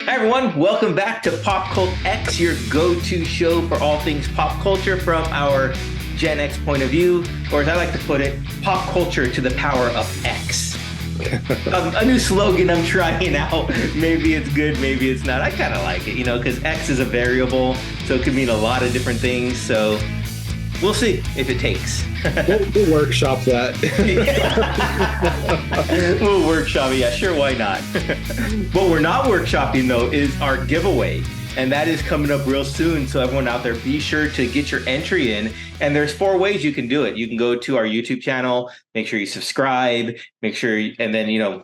Hi everyone, welcome back to Pop Cult X, your go-to show for all things pop culture from our Gen X point of view, or as I like to put it, pop culture to the power of X. A new slogan I'm trying out. Maybe it's good, maybe it's not. I kind of like it, because X is a variable, so it could mean a lot of different things. So we'll see if it takes. We'll workshop that. We'll workshop it. Yeah, sure, why not? What we're not workshopping, though, is our giveaway. And that is coming up real soon. So everyone out there, be sure to get your entry in. And there's 4 ways you can do it. You can go to our YouTube channel, make sure you subscribe, and then,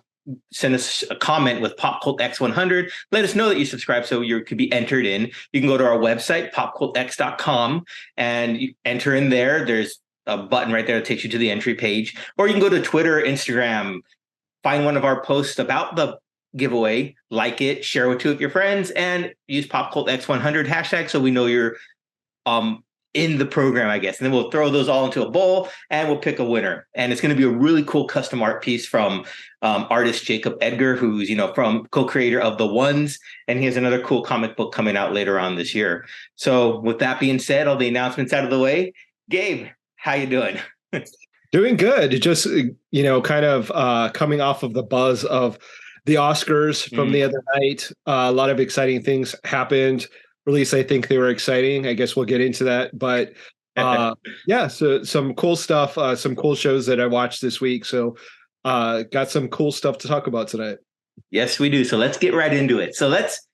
send us a comment with Pop Cult X100. Let us know that you subscribe so you could be entered in. You can go to our website, popcultx.com, and you enter in there. There's a button right there that takes you to the entry page. Or you can go to Twitter, Instagram, find one of our posts about the giveaway, like it, share it with your friends, and use Pop Cult X100 hashtag so we know you're in the program, I guess. And then we'll throw those all into a bowl and we'll pick a winner. And it's going to be a really cool custom art piece from artist Jacob Edgar, who's, from co-creator of The Ones. And he has another cool comic book coming out later on this year. So with that being said, all the announcements out of the way, Gabe, how you doing? Doing good. Just, kind of coming off of the buzz of the Oscars from the other night. A lot of exciting things happened. At least I think they were exciting. I guess we'll get into that. But so some cool stuff, some cool shows that I watched this week. So got some cool stuff to talk about tonight. Yes, we do. So let's get right into it. So let's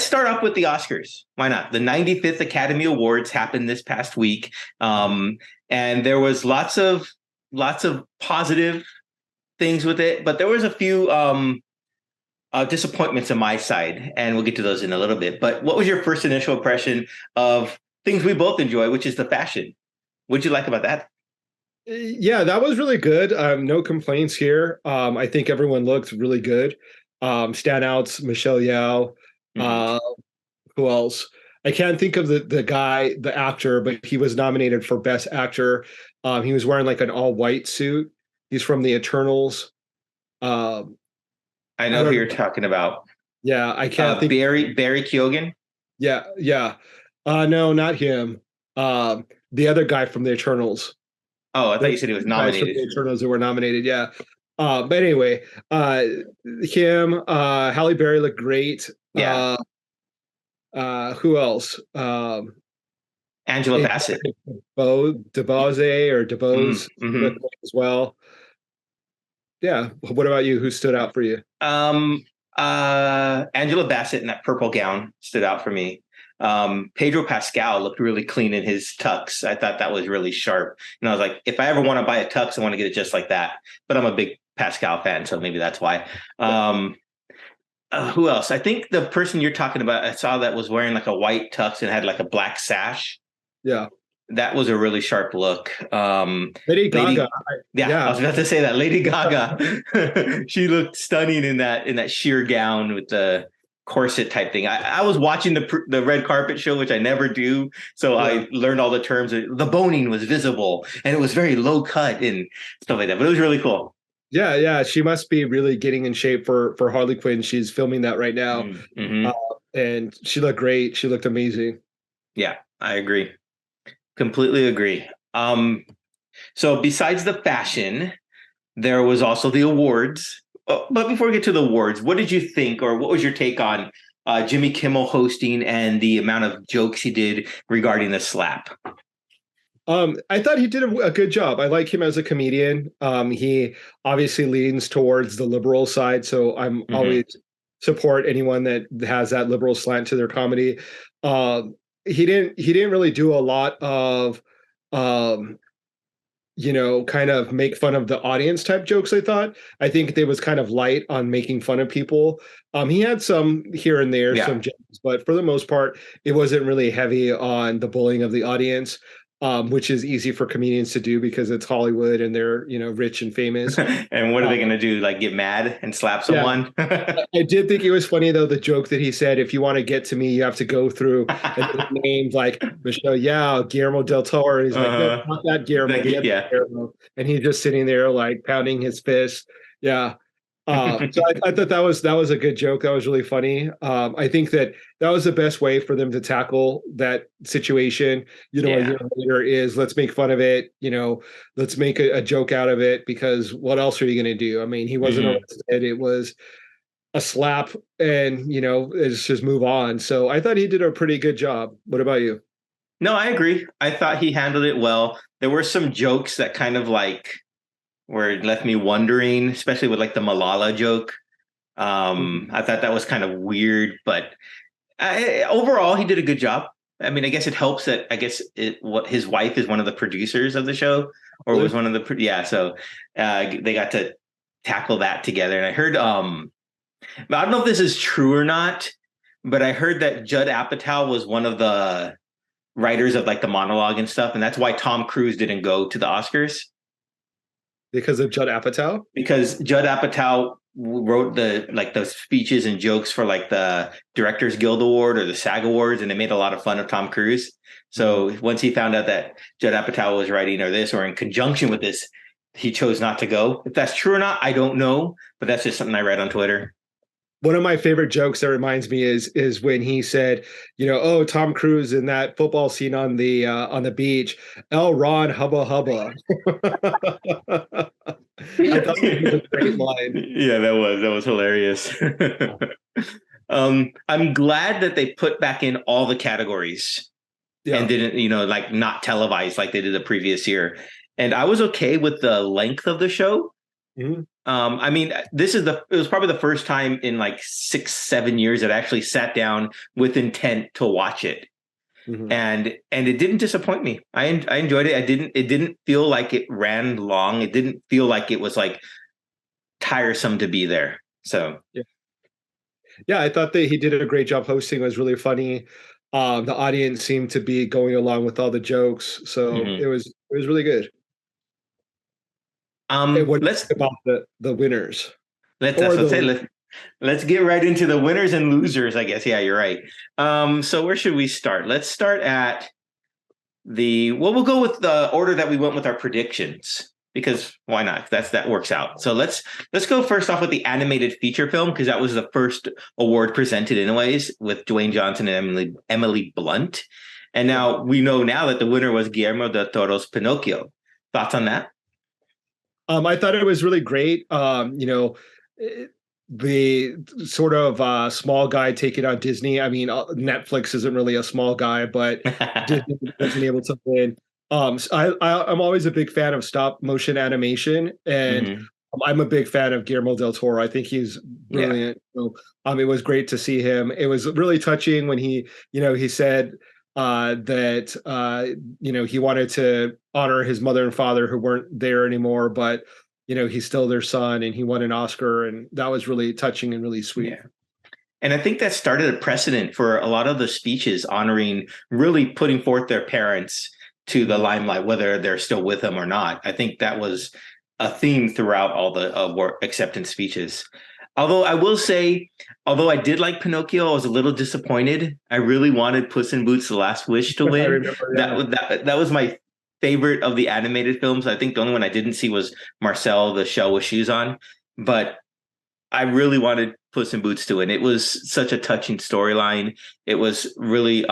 start off with the Oscars. Why not? The 95th Academy Awards happened this past week. And there was lots of positive things with it, but there was a few disappointments on my side, and we'll get to those in a little bit. But what was your first initial impression of things we both enjoy, which is the fashion? What'd you like about that? Yeah, that was really good. No complaints here. I think everyone looked really good. Standouts, Michelle Yeoh. Who else? I can't think of the actor, but he was nominated for Best Actor. He was wearing like an all-white suit. He's from the Eternals. I know who you're talking about. Yeah, I can't think. Barry Keoghan? Yeah. No, not him. The other guy from the Eternals. Oh, I thought you said he was nominated. The Eternals who were nominated, yeah. But anyway, him, Halle Berry looked great. Yeah. Who else? Angela Bassett. DeBose looked great as well. Yeah. What about you? Who stood out for you? Angela Bassett in that purple gown stood out for me. Pedro Pascal looked really clean in his tux. I thought that was really sharp. And I was like, if I ever want to buy a tux, I want to get it just like that. But I'm a big Pascal fan, so maybe that's why. Who else? I think the person you're talking about, I saw that was wearing like a white tux and had like a black sash. Yeah. That was a really sharp look. Lady Gaga. I was about to say that. Lady Gaga. She looked stunning in that sheer gown with the corset type thing. I was watching the red carpet show, which I never do. So I learned all the terms. The boning was visible and it was very low cut and stuff like that. But it was really cool. Yeah. She must be really getting in shape for Harley Quinn. She's filming that right now. And she looked great. She looked amazing. Yeah, I agree. Completely agree. So besides the fashion, there was also the awards. But before we get to the awards, what did you think, or what was your take on Jimmy Kimmel hosting and the amount of jokes he did regarding the slap? I thought he did a good job. I like him as a comedian. He obviously leans towards the liberal side, so I'm always support anyone that has that liberal slant to their comedy. He didn't really do a lot of kind of make fun of the audience type jokes. I think they was kind of light on making fun of people. He had some here and there, some jokes, but for the most part, it wasn't really heavy on the bullying of the audience. Which is easy for comedians to do because it's Hollywood and they're, rich and famous. And what are they going to do? Like get mad and slap someone? Yeah. I did think it was funny, though, the joke that he said, if you want to get to me, you have to go through names like Michelle Yeoh, Guillermo del Toro. And he's like, no, not that Guillermo. Guillermo. And he's just sitting there like pounding his fist. Yeah. So I thought that was a good joke. That was really funny. I think that was the best way for them to tackle that situation. A Yeah. year later is let's make fun of it. Let's make a joke out of it because what else are you going to do? I mean, he wasn't Hmm. arrested. It was a slap, and it's just move on. So I thought he did a pretty good job. What about you? No, I agree. I thought he handled it well. There were some jokes that kind of like where it left me wondering, especially with like the Malala joke. I thought that was kind of weird, but overall, he did a good job. I mean, I guess it helps that I guess what his wife is one of the producers of the show, or was Really? one of the yeah. So they got to tackle that together. And I heard, I don't know if this is true or not, but I heard that Judd Apatow was one of the writers of like the monologue and stuff, and that's why Tom Cruise didn't go to the Oscars Because of Judd Apatow? because Judd Apatow wrote those speeches and jokes for like the Directors Guild Award or the SAG Awards, and they made a lot of fun of Tom Cruise. So once he found out that Judd Apatow was writing or this or in conjunction with this, he chose not to go. If that's true or not, I don't know, but that's just something I read on Twitter. One of my favorite jokes that reminds me is when he said, oh, Tom Cruise in that football scene on the beach, El Ron hubba hubba. I thought that was a great line. Yeah, that was hilarious. I'm glad that they put back in all the categories and Yeah. didn't, like not televised like they did the previous year. And I was okay with the length of the show. Mm-hmm. I mean, it was probably the first time in like 6, 7 years that I actually sat down with intent to watch it. Mm-hmm. And it didn't disappoint me. I enjoyed it. It didn't feel like it ran long. It didn't feel like it was like tiresome to be there. So Yeah. Yeah, I thought that he did a great job hosting. It was really funny. The audience seemed to be going along with all the jokes, so mhm. it was really good. And what do you Let's think about the winners let's or that's what I the say. Let's get right into the winners and losers, I guess. Yeah, you're right. So where should we start? Let's start at we'll go with the order that we went with our predictions because why not? That works out. So let's go first off with the animated feature film because that was the first award presented anyways with Dwayne Johnson and Emily Blunt. And now we know now that the winner was Guillermo del Toro's Pinocchio. Thoughts on that? I thought it was really great. The sort of small guy taking on Disney. I mean, Netflix isn't really a small guy, but Disney wasn't able to win. I'm always a big fan of stop motion animation, and Hmm. I'm a big fan of Guillermo del Toro. I think he's Yeah. brilliant. So, it was great to see him. It was really touching when he said that he wanted to honor his mother and father who weren't there anymore, but he's still their son, and he won an Oscar, and that was really touching and really sweet. Yeah. And I think that started a precedent for a lot of the speeches honoring, really putting forth their parents to the limelight, whether they're still with them or not. I think that was a theme throughout all the award acceptance speeches. Although I will say, although I did like Pinocchio, I was a little disappointed. I really wanted Puss in Boots: The Last Wish to I win. remember That was my favorite of the animated films. I think the only one I didn't see was Marcel, the Shell with Shoes on. But I really wanted Puss in Boots to win. It was such a touching storyline. It was really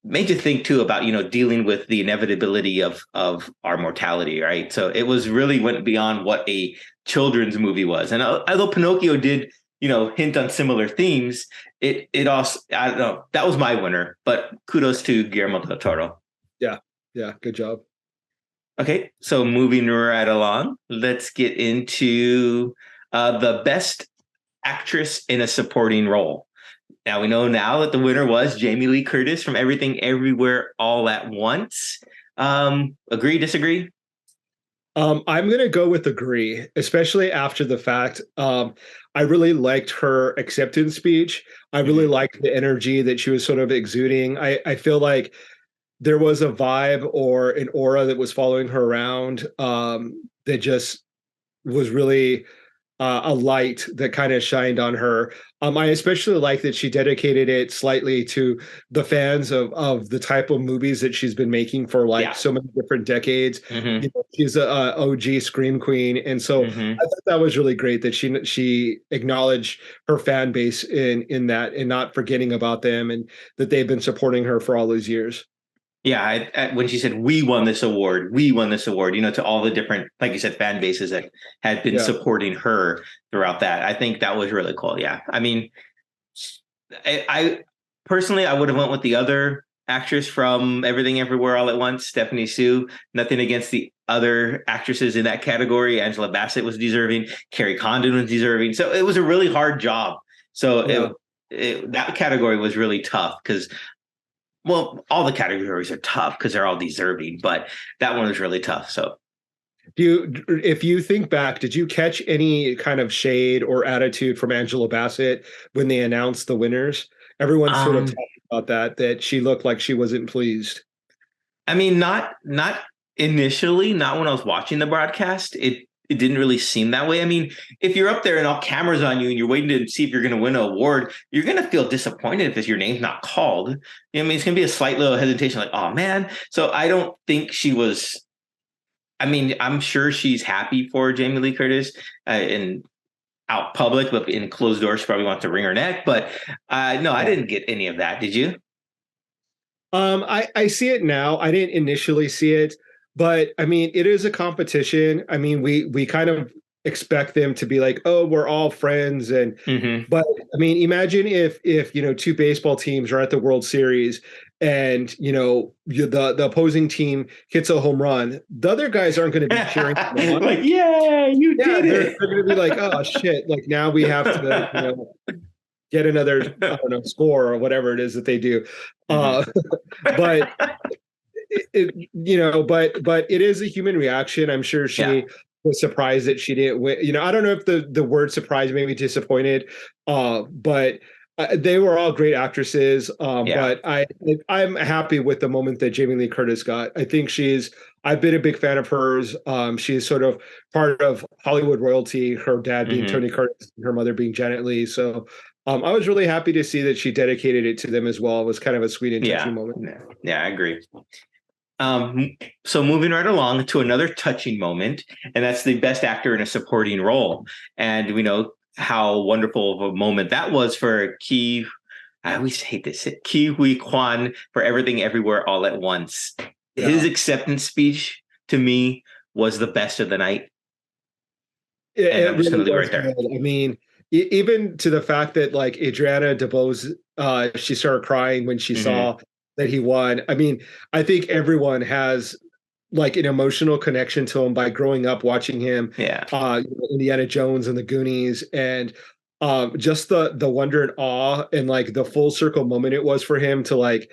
made you think too about dealing with the inevitability of our mortality, right? So it was really went beyond what a children's movie was. And although Pinocchio did hint on similar themes, it also, I don't know, that was my winner. But kudos to Guillermo del Toro. Yeah, yeah, good job. Okay, so moving right along, let's get into the best actress in a supporting role. Now we know now that the winner was Jamie Lee Curtis from Everything Everywhere All at Once. Agree, disagree? I'm gonna go with agree, especially after the fact. I really liked her acceptance speech. I really Mm-hmm. liked the energy that she was sort of exuding. I feel like there was a vibe or an aura that was following her around that just was really a light that kind of shined on her. I especially like that she dedicated it slightly to the fans of the type of movies that she's been making for like Yeah. so many different decades. Hmm. You know, she's a OG scream queen, and so Hmm. I thought that was really great that she acknowledged her fan base in that and not forgetting about them, and that they've been supporting her for all those years. Yeah, when she said we won this award, we won this award, to all the different, like you said, fan bases that had been Yeah. supporting her throughout that. I think that was really cool. Yeah, I mean, I personally I would have went with the other actress from Everything Everywhere All at Once, Stephanie Sue. Nothing against the other actresses in that category. Angela Bassett was deserving. Carrie Condon was deserving. So it was a really hard job. So Yeah. that category was really tough because, well, all the categories are tough because they're all deserving, but that one was really tough. So If you think back, did you catch any kind of shade or attitude from Angela Bassett when they announced the winners? Everyone's sort of um talking about that she looked like she wasn't pleased. I mean, not initially, not when I was watching the broadcast. It didn't really seem that way. I mean, if you're up there and all cameras on you and you're waiting to see if you're going to win an award, you're going to feel disappointed if your name's not called. I mean, it's going to be a slight little hesitation, like, oh man. So I don't think she was. I mean, I'm sure she's happy for Jamie Lee Curtis in out public, but in closed doors, she probably wants to wring her neck. But no, I didn't get any of that. Did you? I see it now. I didn't initially see it, but I mean, it is a competition. I mean, we kind of expect them to be like, oh, we're all friends, and Hmm. but I mean, imagine if two baseball teams are at the World Series, and the opposing team hits a home run. The other guys aren't going to be cheering them on. Like, yeah, you Yeah, did they're it. going to be like, oh shit, like now we have to get another, I don't know, score or whatever it is that they do. Hmm. Uh, but but it is a human reaction. I'm sure Yeah. she was surprised that she didn't win. I don't know if the word surprised made me disappointed, but they were all great actresses. Yeah. But I'm happy with the moment that Jamie Lee Curtis got. I think I've been a big fan of hers. She is sort of part of Hollywood royalty, her dad being Hmm. Tony Curtis, her mother being Janet Leigh. So I was really happy to see that she dedicated it to them as well. It was kind of a sweet and touching Yeah. moment. Yeah. Yeah, I agree. So moving right along to another touching moment, and that's the best actor in a supporting role. And we know how wonderful of a moment that was for Ki. I always hate this. Ki Hui Kwan for Everything Everywhere All at Once. His Yeah. acceptance speech to me was the best of the night. And It I'm just really going to leave it was right there. good. I mean, even to the fact that like Adriana DeBose, she started crying when she Hmm. saw that he won. I mean, I think everyone has like an emotional connection to him by growing up watching him, Yeah. Indiana Jones and the Goonies, and just the wonder and awe and like the full circle moment it was for him to like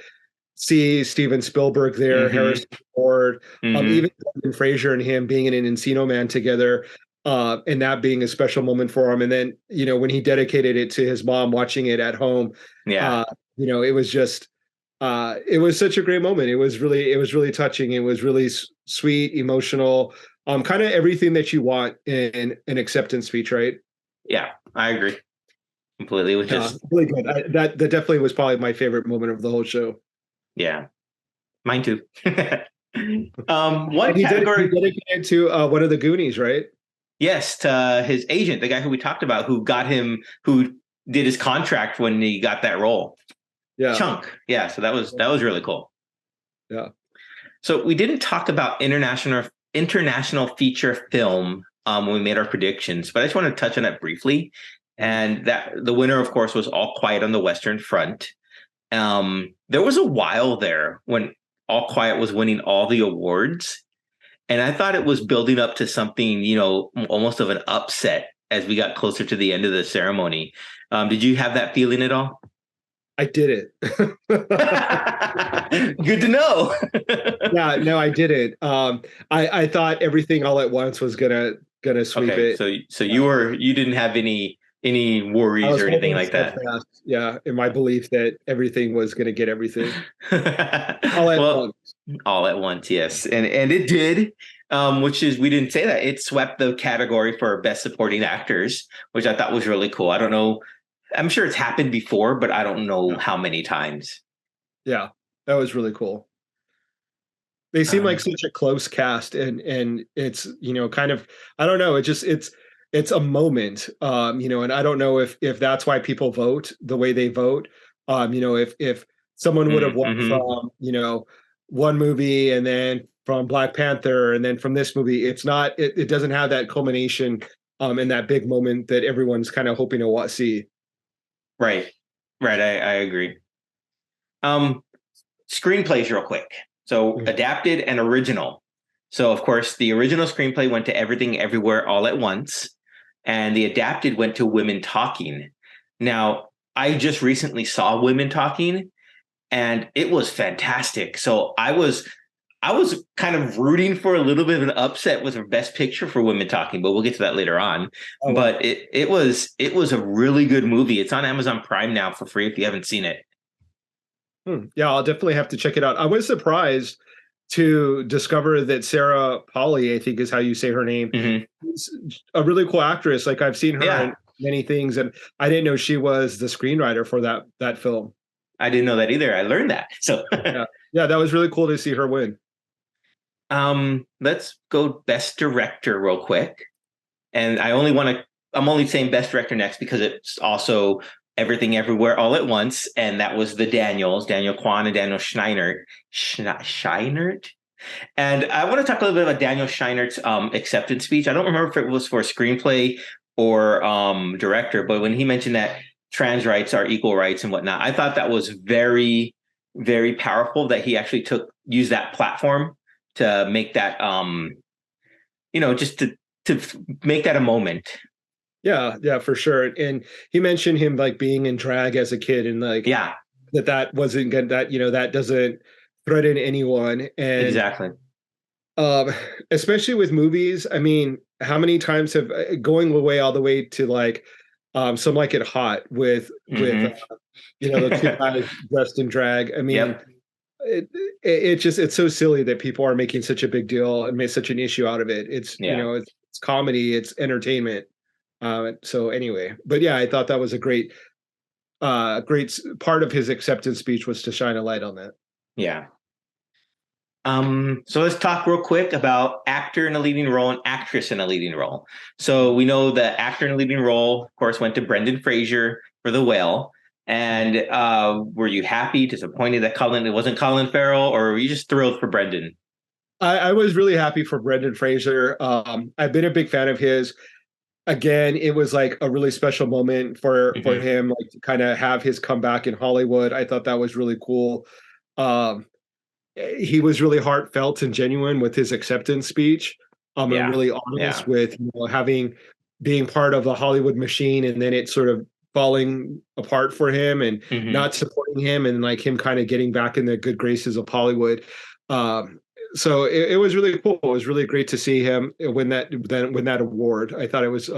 see Steven Spielberg there, Hmm. Harrison Ford, Hmm. even Fraser and him being in an Encino Man together, and that being a special moment for him. And then, when he dedicated it to his mom watching it at home, Yeah. uh, it was just, it was such a great moment. It was really touching. It was really sweet, emotional, kind of everything that you want in an acceptance speech, right? Yeah. I agree completely. It was Yeah, just, really good. That definitely was probably my favorite moment of the whole show. yeah, mine too. And One he category. dedicated to one of the Goonies, right? Yes, to his agent, the guy who we talked about, who did his contract when he got that role. Yeah, Chunk. Yeah, so that was really cool. yeah. So we didn't talk about international feature film when we made our predictions, but I just want to touch on that briefly. And that the winner, of course, was All Quiet on the Western Front. There was a while there when All Quiet was winning all the awards, and I thought it was building up to something, almost of an upset as we got closer to the end of the ceremony. Did you have that feeling at all? I did it. Good to know. Yeah, no, I did it. I thought everything all at once was gonna sweep Okay, it. so Yeah. you didn't have any I worries was or anything holding like that. steadfast, yeah, in my belief that everything was gonna get everything all at Well, once. all at once, yes, and it did. which is, we didn't say that it swept the category for best supporting actors, which I thought was really cool. I don't know. I'm sure it's happened before, but I don't know Yeah. how many times. Yeah, that was really cool. They seem like Um, such a close cast, and it's, kind of, I don't know, it's a moment, and I don't know if that's why people vote the way they vote. If someone would have won mm-hmm. from, one movie and then from Black Panther and then from this movie, it doesn't have that culmination in that big moment that everyone's kind of hoping to see. Right. Right. I agree. Um, Screenplays real quick. So Mm. adapted and original. So of course the original screenplay went to Everything Everywhere All at Once, and the adapted went to Women Talking. Now, I just recently saw Women Talking, and it was fantastic. So I was kind of rooting for a little bit of an upset with Best Picture for Women Talking, but we'll get to that later on. Oh wow. But it was a really good movie. It's on Amazon Prime now for free if you haven't seen it. Yeah, I'll definitely have to check it out. I was surprised to discover that Sarah Polly, I think is how you say her name, Hmm. is a really cool actress. Like I've seen her in Yeah, many things, and I didn't know she was the screenwriter for that film. I didn't know that either. I learned that. So Yeah, yeah, that was really cool to see her win. let's go Best Director real quick. And I'm only saying Best Director next because it's also Everything Everywhere All at Once, and that was the Daniel Kwan and Daniel Scheinert. And I want to talk a little bit about Daniel Scheinert's acceptance speech. I don't remember if it was for screenplay or director, but when he mentioned that trans rights are equal rights and whatnot, I thought that was very, very powerful that he actually used that platform to make that just to make that a moment. Yeah, yeah, for sure. And he mentioned him like being in drag as a kid, and like Yeah, that wasn't good. That that doesn't threaten anyone. And exactly. Um, especially with movies. I mean, how many times have going away all the way to like Some Like It Hot with Hmm. the two guys dressed in drag. I mean, Yep. it's so silly that people are making such a big deal and make such an issue out of it. It's Yeah. it's comedy, it's entertainment. So anyway, but yeah, I thought that was a great part of his acceptance speech was to shine a light on that. Yeah. So let's talk real quick about actor in a leading role and actress in a leading role. So we know the actor in a leading role, of course, went to Brendan Fraser for The Whale. And were you happy, disappointed that it wasn't Colin Farrell, or were you just thrilled for Brendan? I was really happy for Brendan Fraser. I've been a big fan of his. Again, it was like a really special moment for Hmm. him, like to kind of have his comeback in Hollywood. I thought that was really cool. Um, he was really heartfelt and genuine with his acceptance speech. And Yeah. really Yeah. honest with having being part of the Hollywood machine, and then it sort of falling apart for him and Hmm. not supporting him, and like him kind of getting back in the good graces of Hollywood. Um, so it was really cool. It was really great to see him win that award. I thought it was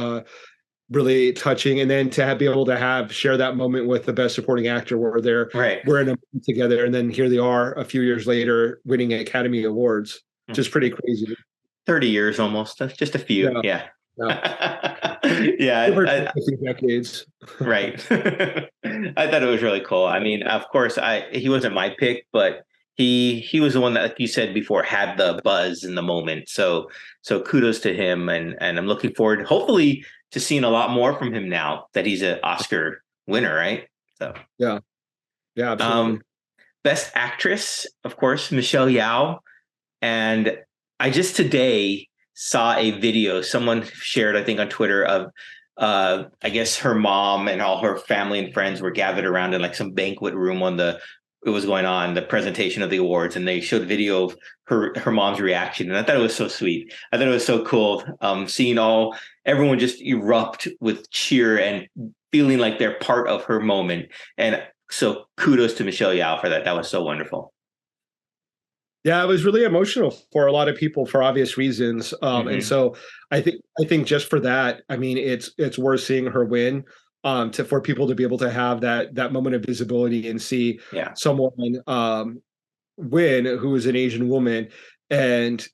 really touching, and then to be able to share that moment with the best supporting actor, where Right. we're in a movie together, and then here they are a few years later winning Academy Awards, just pretty crazy. 30 years almost. That's just a few. Yeah, Yeah. yeah. Give Yeah. or take a few decades. Right. I thought it was really cool. I mean, of course, he wasn't my pick, but he was the one that, like you said before, had the buzz in the moment. So kudos to him, and I'm looking forward, hopefully, to seeing a lot more from him now that he's an Oscar winner, right? So, Yeah, yeah, absolutely. um, best actress, of course, Michelle Yeoh, and I just today saw a video someone shared, I think, on Twitter of I guess her mom and all her family and friends were gathered around in like some banquet room when it was going on, the presentation of the awards, and they showed video of her mom's reaction. And I thought it was so sweet. I thought it was so cool, seeing everyone just erupt with cheer and feeling like they're part of her moment. And so kudos to Michelle Yeoh for that. That was so wonderful. Yeah, it was really emotional for a lot of people for obvious reasons. And Hmm. so I think just for that, I mean, it's worth seeing her win. For people to be able to have that moment of visibility and see Yeah. someone win who is an Asian woman, and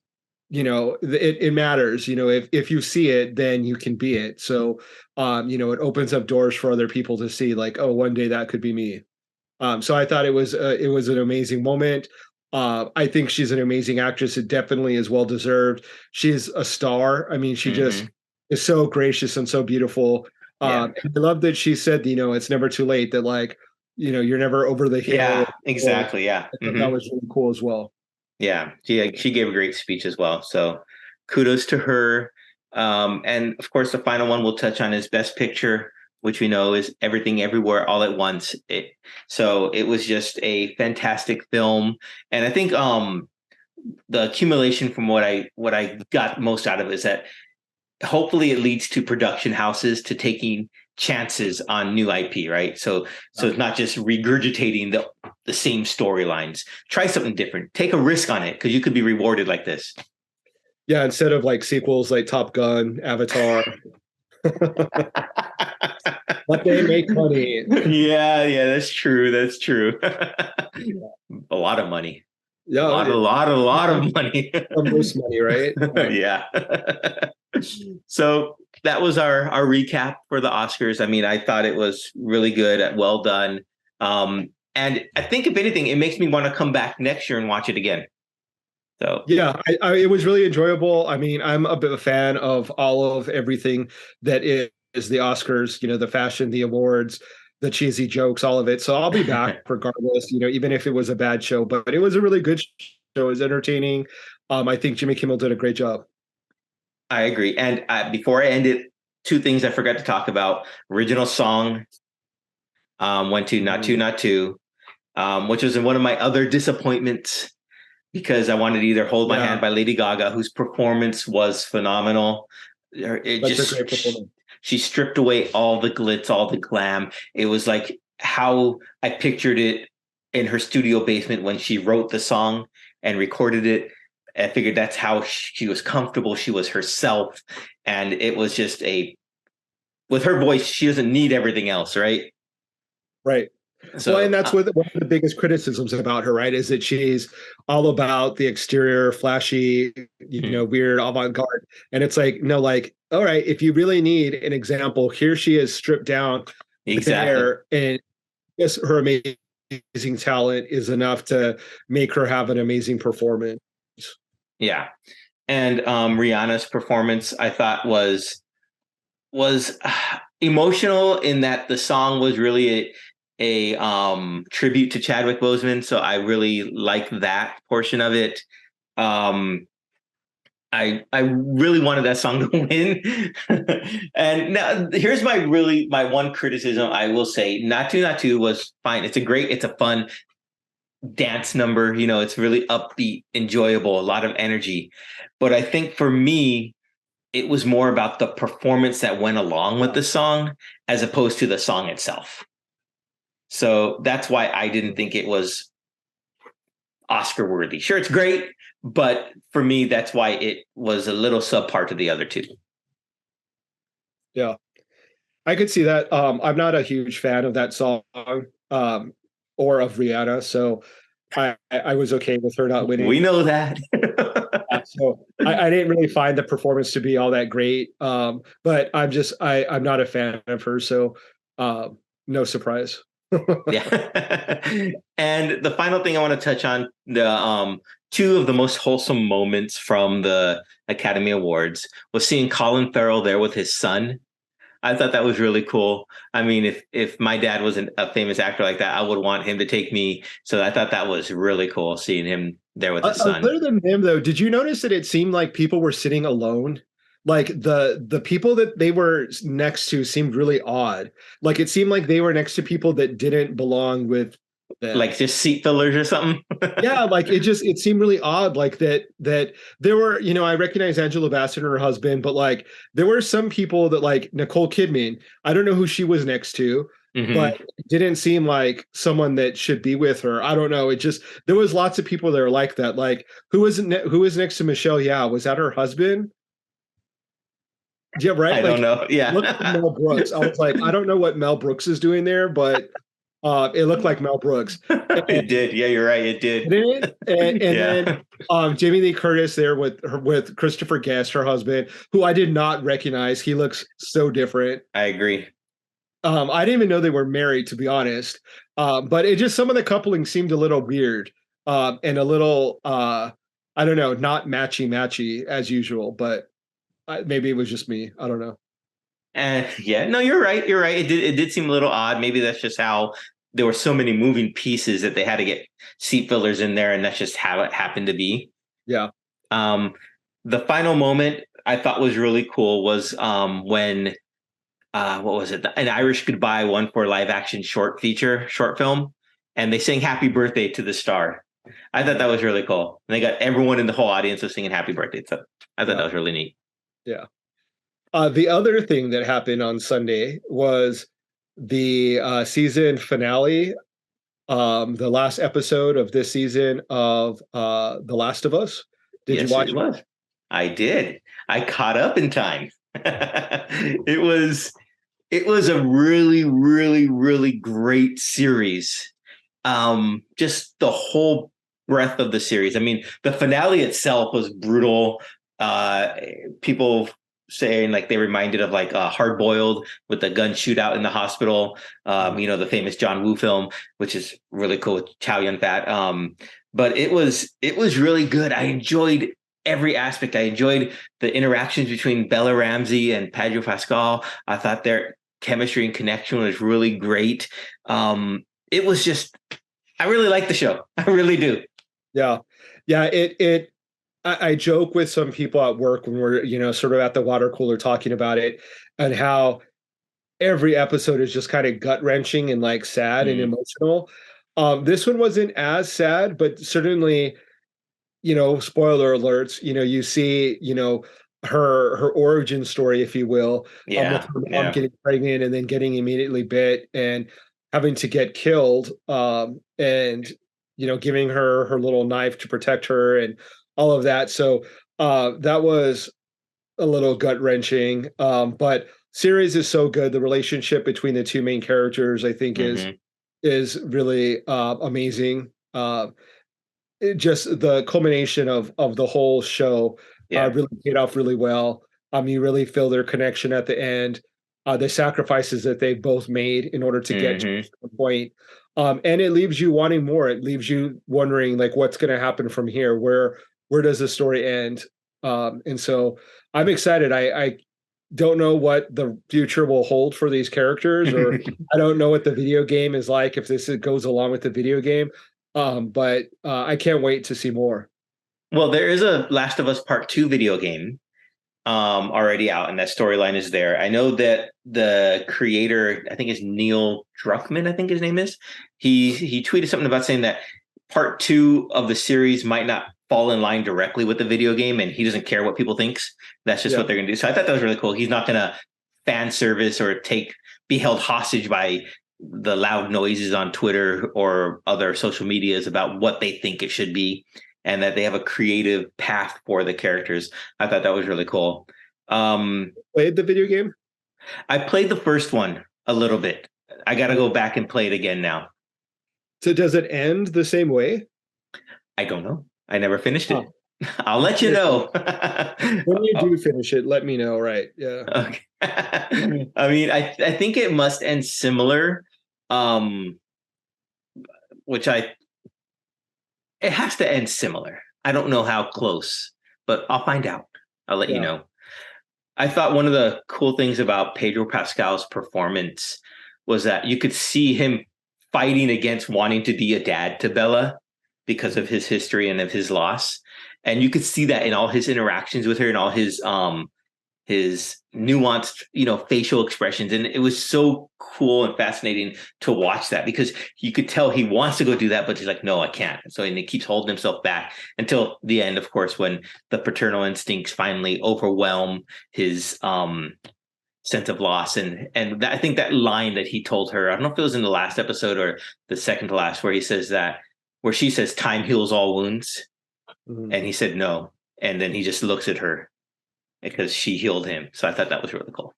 it matters. If you see it, then you can be it. So, it opens up doors for other people to see, like, oh, one day that could be me. So I thought it was an amazing moment. I think she's an amazing actress. It definitely is well deserved. She's a star. I mean, she just Hmm. is so gracious and so beautiful. Yeah. And I love that she said, it's never too late. That, like, you're never over the hill. Yeah, Or exactly. Yeah. I thought that was really cool as well. Yeah. She gave a great speech as well. So kudos to her. And of course, the final one we'll touch on is Best Picture, which we know is Everything Everywhere All at Once. So it was just a fantastic film, and I think the accumulation from what I got most out of it is that hopefully it leads to production houses to taking chances on new IP, right? So it's not just regurgitating the same storylines. Try something different. Take a risk on it because you could be rewarded like this. Yeah, instead of like sequels like Top Gun, Avatar, but they make money. Yeah, that's true. That's true. A lot of money. A Yeah, lot, a lot, a lot of money. the most money, right? Yeah. So that was our recap for the Oscars. I mean, I thought it was really good, well done. And I think if anything, it makes me want to come back next year and watch it again. So Yeah, it was really enjoyable. I mean, I'm a bit of a fan of all of everything that is the Oscars, the fashion, the awards, the cheesy jokes, all of it. So I'll be back regardless, even if it was a bad show, but it was a really good show. It was entertaining. I think Jimmy Kimmel did a great job. I agree. And before I end it, two things I forgot to talk about. Original song went to Not Two, Not Two, which was one of my other disappointments because I wanted to either Hold My Yeah, Hand by Lady Gaga, whose performance was phenomenal. It that's a just great performance. she stripped away all the glitz, all the glam. It was like how I pictured it in her studio basement when she wrote the song and recorded it. I figured that's how she was comfortable. She was herself. And it was just with her voice, she doesn't need everything else, right? Right. Well, So, and that's what one of the biggest criticisms about her, right? Is that she's all about the exterior, flashy, weird, avant-garde. And it's like, no, like, all right, if you really need an example, here she is stripped down exactly. bare, and yes, her amazing talent is enough to make her have an amazing performance. Yeah. And Rihanna's performance, I thought was emotional in that the song was really a tribute to Chadwick Boseman, so I really like that portion of it. Um, I really wanted that song to win, and now here's my one criticism. I will say, Not Two was fine. It's a fun dance number. It's really upbeat, enjoyable, a lot of energy. But I think for me, it was more about the performance that went along with the song as opposed to the song itself. So that's why I didn't think it was Oscar worthy. Sure, it's great, but for me, that's why it was a little subpar to the other two. Yeah, I could see that. I'm not a huge fan of that song, um, or of Rihanna, so I was okay with her not We winning. know that. So I didn't really find the performance to be all that great. But I'm not a fan of her, so no surprise. Yeah. And the final thing I want to touch on, the two of the most wholesome moments from the Academy Awards was seeing Colin Farrell there with his son. I thought that was really cool. I mean, if my dad was a famous actor like that, I would want him to take me. So I thought that was really cool seeing him there with his son. Other than him, though, did you notice that it seemed like people were sitting alone? Like the people that they were next to seemed really odd. Like it seemed like they were next to people that didn't belong with them. Like just seat fillers or something. Yeah, like it seemed really odd, like that there were, I recognize Angela Bassett and her husband, but like there were some people that, like Nicole Kidman, I don't know who she was next to, but Hmm. it didn't seem like someone that should be with her. I don't know. It just there was lots of people that are like that. Like who was next to Michelle? Yeah, was that her husband? Yeah, right. I don't Like know. look at Yeah. Mel Brooks. I was like, I don't know what Mel Brooks is doing there, but It looked like Mel Brooks. It did. Yeah, you're right. It did. Didn't it? And then Yeah, Jamie Lee Curtis there with Christopher Guest, her husband, who I did not recognize. He looks so different. I agree. I didn't even know they were married, to be honest. But it just some of the coupling seemed a little weird and a little I don't know, not matchy as usual. But maybe it was just me. I don't know. And yeah, no, you're right. You're right. It did seem a little odd. Maybe that's just how there were so many moving pieces that they had to get seat fillers in there, and that's just how it happened to be. Yeah. Um, the final moment I thought was really cool was when what was it? An Irish Goodbye one for live action short film, and they sang "Happy Birthday" to the star. I thought that was really cool. And they got everyone in the whole audience was singing "Happy Birthday." So I thought Yeah. that was really neat. Yeah. The other thing that happened on Sunday was the season finale, the last episode of this season of The Last of Us. Did you Yes, watch it it? was. I did. I caught up in time. It was a really, really, really great series. Just the whole breadth of the series. I mean, the finale itself was brutal. Uh, People saying like they reminded of like Hard Boiled with the gun shootout in the hospital. The famous John Woo film, which is really cool with Chow Yun Fat. But it was really good. I enjoyed every aspect. I enjoyed the interactions between Bella Ramsey and Pedro Pascal. I thought their chemistry and connection was really great. It was just, I really like the show. I really do. Yeah. Yeah. I joke with some people at work when we're, sort of at the water cooler talking about it and how every episode is just kind of gut wrenching and like sad and Mm, emotional. This one wasn't as sad, but certainly, spoiler alerts, you see, her origin story, if you will, with yeah, her mom yeah. getting pregnant and then getting immediately bit and having to get killed, and giving her little knife to protect her and all of that. So that was a little gut wrenching. But series is so good. The relationship between the two main characters, I think, is Hmm. really amazing. Just the culmination of the whole show Yeah. really paid off really well. You really feel their connection at the end, the sacrifices that they both made in order to get to Hmm. the point. And it leaves you wanting more. It leaves you wondering like what's going to happen from here. Where does the story end? And so I'm excited. I don't know what the future will hold for these characters, or I don't know what the video game is like if this goes along with the video game. But I can't wait to see more. Well, there is a Last of Us Part 2 video game already out, and that storyline is there. I know that the creator, I think is Neil Druckmann, I think his name is. He tweeted something about saying that part 2 of the series might not fall in line directly with the video game, and he doesn't care what people thinks. That's just Yeah, what they're gonna do. So I thought that was really cool. He's not gonna fan service or be held hostage by the loud noises on Twitter or other social medias about what they think it should be, and that they have a creative path for the characters. I thought that was really cool. played the video game. I played the first one a little bit. I got to go back and play it again now. So does it end the same way? I don't know. I never finished Huh. it. I'll let you know. When you do finish it, let me know. Right? Yeah. Okay. I mean, I think it must end similar, um, which it has to end similar. I don't know how close, but I'll find out. I'll let you Yeah. know. I thought one of the cool things about Pedro Pascal's performance was that you could see him fighting against wanting to be a dad to Bella because of his history and of his loss. And you could see that in all his interactions with her and all his nuanced, facial expressions. And it was so cool and fascinating to watch that because you could tell he wants to go do that, but he's like, no, I can't. So, and he keeps holding himself back until the end, of course, when the paternal instincts finally overwhelm his sense of loss. And I think that line that he told her, I don't know if it was in the last episode or the second to last, where she says, time heals all wounds. Mhm. And he said, no. And then he just looks at her because she healed him. So I thought that was really cool.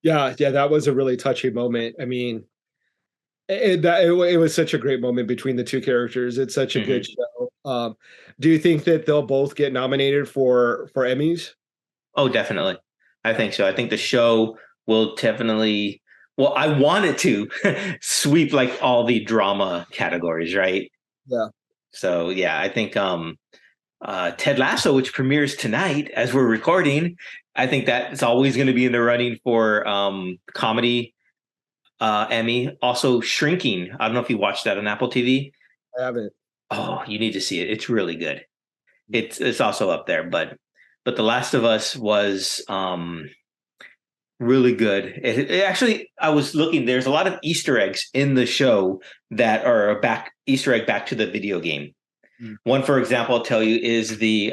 Yeah. Yeah. That was a really touching moment. I mean, It was such a great moment between the two characters. It's such a Hmm. good show. Do you think that they'll both get nominated for Emmys? Oh, definitely. I think so. I think the show will definitely, well, I want it to sweep like all the drama categories, right? Yeah. So yeah, I think Ted Lasso, which premieres tonight as we're recording, I think that is always going to be in the running for comedy Emmy. Also, Shrinking. I don't know if you watched that on Apple TV. I haven't. Oh, you need to see it. It's really good. It's also up there, but The Last of Us was really good. It actually, I was looking. There's a lot of Easter eggs in the show that are a back Easter egg back to the video game. Mm. One, for example, I'll tell you is the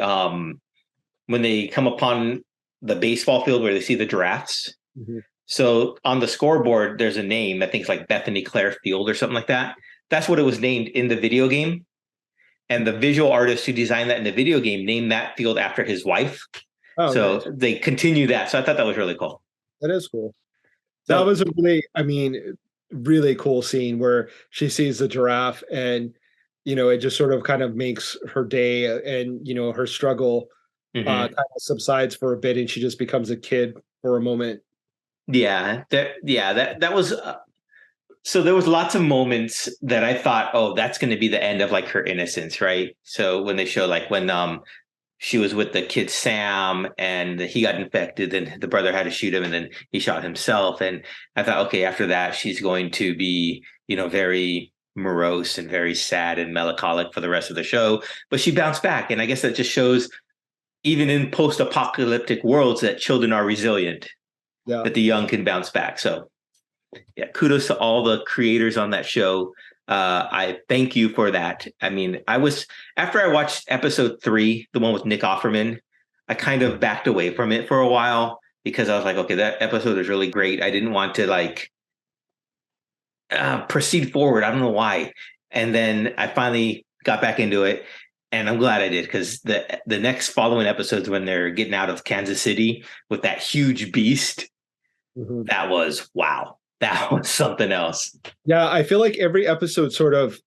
when they come upon the baseball field where they see the giraffes. Mhm. So on the scoreboard, there's a name. I think it's like Bethany Claire Field or something like that. That's what it was named in the video game. And the visual artist who designed that in the video game named that field after his wife. Oh, So nice. they continue that. So I thought that was really cool. That is cool. That So was a really, I mean, really cool scene where she sees the giraffe and, it just sort of kind of makes her day and, her struggle mhm. kind of subsides for a bit and she just becomes a kid for a moment. That was so there was lots of moments that I thought, oh, that's going to be the end of like her innocence, right? So when they show like when she was with the kid Sam and he got infected, then the brother had to shoot him and then he shot himself. And I thought, okay, after that, she's going to be, very morose and very sad and melancholic for the rest of the show. But she bounced back. And I guess that just shows, even in post apocalyptic worlds, that children are resilient, Yeah. that the young can bounce back. So yeah, kudos to all the creators on that show. I thank you for that. I mean, after I watched episode 3, the one with Nick Offerman, I kind of backed away from it for a while because I was like, okay, that episode is really great. I didn't want to like proceed forward. I don't know why. And then I finally got back into it, and I'm glad I did because the next following episodes when they're getting out of Kansas City with that huge beast, Mhm. that was wow. That was something else. Yeah. I feel like every episode sort of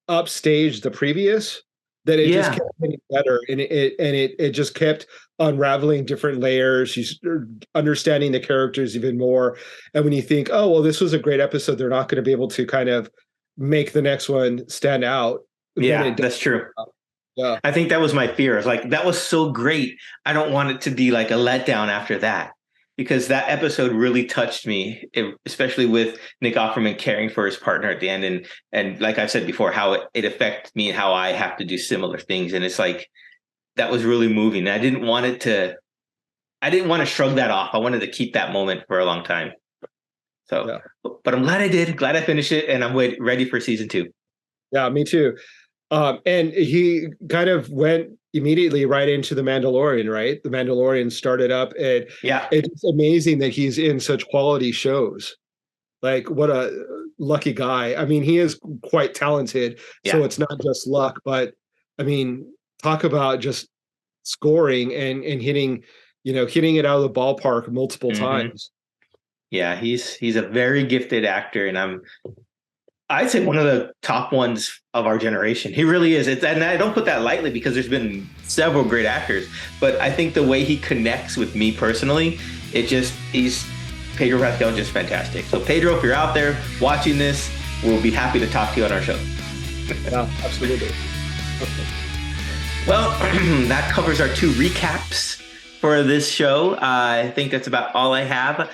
upstaged the previous, that it just Yeah. kept getting better and it just kept unraveling different layers. She's understanding the characters even more. And when you think, oh, well, this was a great episode, they're not going to be able to kind of make the next one stand out, then Yeah, it does. that's true. Yeah. I think that was my fear. It's like, that was so great. I don't want it to be like a letdown after that because that episode really touched me, especially with Nick Offerman caring for his partner at the end. And like I've said before, how it affects me and how I have to do similar things. And it's like, that was really moving. I didn't want to shrug that off. I wanted to keep that moment for a long time. So, Yeah. but I'm glad I did. Glad I finished it, and I'm ready for season 2. Yeah, me too. And he kind of went immediately right into The Mandalorian, right? The Mandalorian started up, and Yeah, it's amazing that he's in such quality shows. Like, what a lucky guy. I mean, he is quite talented, so yeah. it's not just luck, but I mean, talk about just scoring and hitting, hitting it out of the ballpark multiple Hmm. times. Yeah, he's a very gifted actor, and I'd say one of the top ones of our generation. He really is. And I don't put that lightly because there's been several great actors, but I think the way he connects with me personally, he's Pedro Pascal, just fantastic. So Pedro, if you're out there watching this, we'll be happy to talk to you on our show. Yeah, absolutely. Well, that covers our 2 recaps for this show. I think that's about all I have.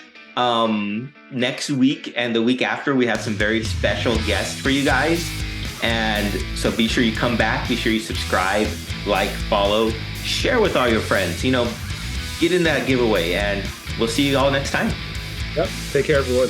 Next week and the week after, we have some very special guests for you guys. And so be sure you come back. Be sure you subscribe, like, follow, share with all your friends. Get in that giveaway. And we'll see you all next time. Yep. Take care, everyone.